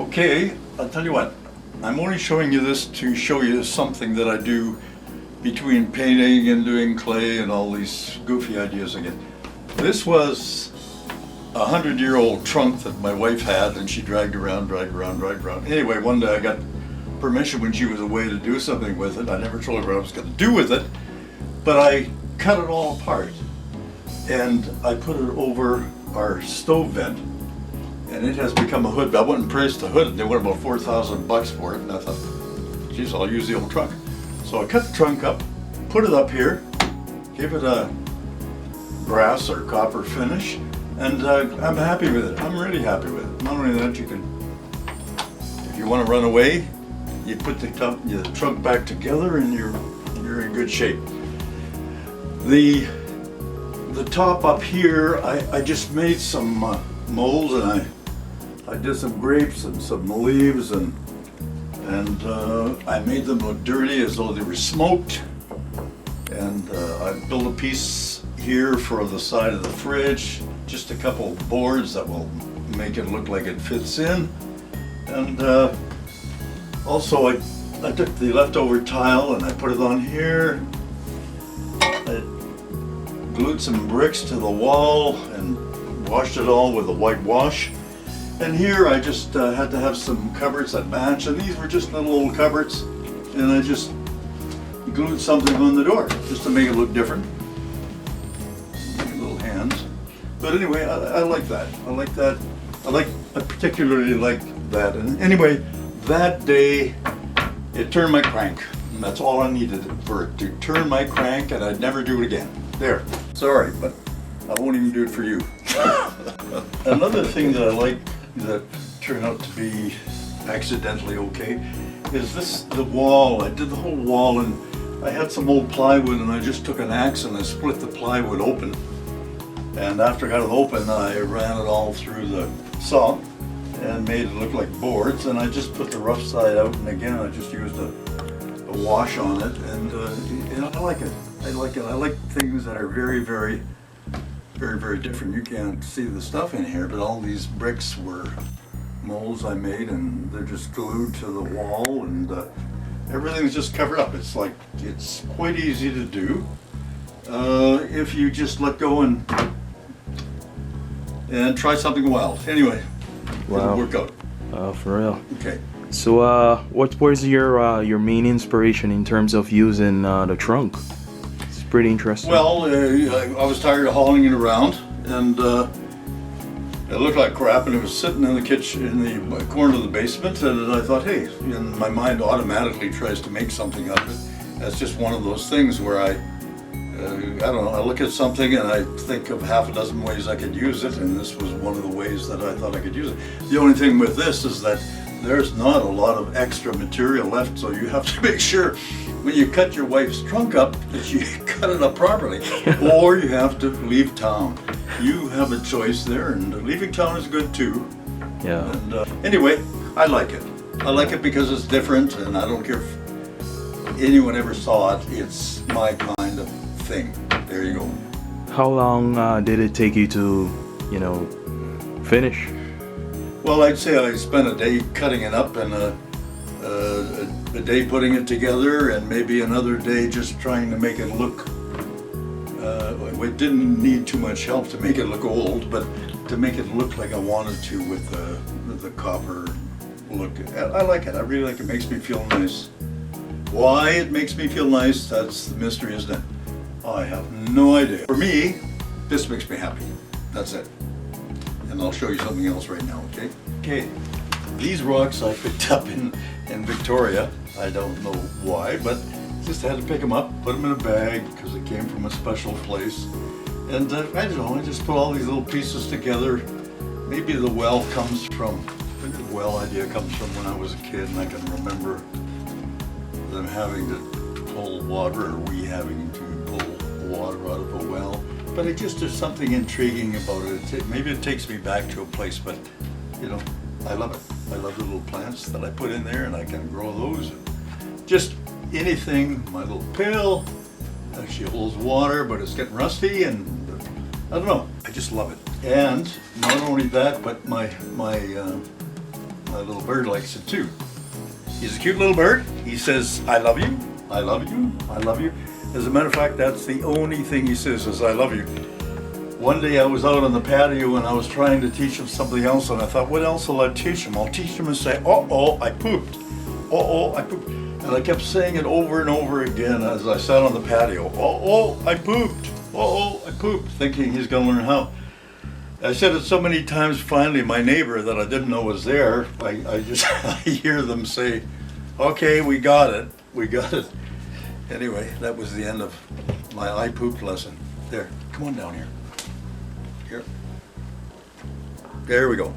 Okay, I'll tell you what, I'm only showing you this to show you something that I do between painting and doing clay and all these goofy ideas I get. This was a 100-year-old trunk that my wife had, and she dragged around. Anyway, one day I got permission when she was away to do something with it. I never told her what I was going to do with it, but I cut it all apart and I put it over our stove vent, and it has become a hood. I went and priced the hood, and they went about $4,000 for it, and I thought, geez, I'll use the old trunk. So I cut the trunk up, put it up here, gave it a brass or copper finish, and I'm happy with it. I'm really happy with it. Not only that, you can, if you want to run away, you put the trunk back together and you're in good shape. The top up here, I just made some molds, and I did some grapes and some leaves, and I made them look dirty as though they were smoked. And I built a piece here for the side of the fridge, just a couple boards that will make it look like it fits in. And also I took the leftover tile and I put it on here. I glued some bricks to the wall and washed it all with a white wash. And here I just had to have some cupboards that match, and these were just little old cupboards, and I just glued something on the door just to make it look different. Little hands. But anyway, I like that. I like that. I particularly like that. And anyway, that day it turned my crank. And that's all I needed for it to turn my crank, and I'd never do it again. There. Sorry, but I won't even do it for you. Another thing that I like that turned out to be accidentally okay is the wall. I did the whole wall, and I had some old plywood, and I just took an axe and I split the plywood open. And after I got it open, I ran it all through the saw and made it look like boards, and I just put the rough side out, and again I just used a wash on it, and I like it. I like things that are very different. You can't see the stuff in here, but all these bricks were molds I made, and they're just glued to the wall, and everything's just covered up. It's quite easy to do if you just let go and try something wild. Anyway, it'll work out. For real. Okay. So what was your main inspiration in terms of using the trunk? It's pretty interesting. Well, I was tired of hauling it around, and it looked like crap, and it was sitting in the kitchen, in the corner of the basement, and I thought, hey, and my mind automatically tries to make something out of it. That's just one of those things where I don't know, I look at something and I think of half a dozen ways I could use it, and this was one of the ways that I thought I could use it. The only thing with this is that there's not a lot of extra material left, so you have to make sure when you cut your wife's trunk up that you cut it up properly, or you have to leave town. You have a choice there, and leaving town is good too. Yeah. And anyway, I like it. I like it because it's different, and I don't care if anyone ever saw it. It's my kind of thing. There you go. How long did it take you to, finish? Well, I'd say I spent a day cutting it up, and a day putting it together, and maybe another day just trying to make it look. It didn't need too much help to make it look old, but to make it look like I wanted to with the copper look. I like it. I really like it. It makes me feel nice. Why it makes me feel nice, that's the mystery, isn't it? I have no idea. For me, this makes me happy. That's it. And I'll show you something else right now, okay? Okay, these rocks I picked up in Victoria. I don't know why, but just had to pick them up, put them in a bag because it came from a special place. And I don't know, I just put all these little pieces together. Maybe the well idea comes from when I was a kid, and I can remember them having to pull water, or we having to pull water out of a well. But there's something intriguing about it. Maybe it takes me back to a place, but I love it. I love the little plants that I put in there, and I can grow those. Just anything. My little pail actually holds water, but it's getting rusty, and I don't know. I just love it. And not only that, but my My little bird likes it too. He's a cute little bird. He says, I love you, I love you, I love you. As a matter of fact, that's the only thing he says is I love you. One day I was out on the patio and I was trying to teach him something else, and I thought, what else will I teach him? I'll teach him to say, uh-oh, I pooped. Uh-oh, I pooped. And I kept saying it over and over again as I sat on the patio. Uh-oh, I pooped. Uh-oh, I pooped, thinking he's going to learn how. I said it so many times, finally my neighbor that I didn't know was there, I just I hear them say, okay, we got it, we got it. Anyway, that was the end of my I pooped lesson. There, come on down here. Here. There we go.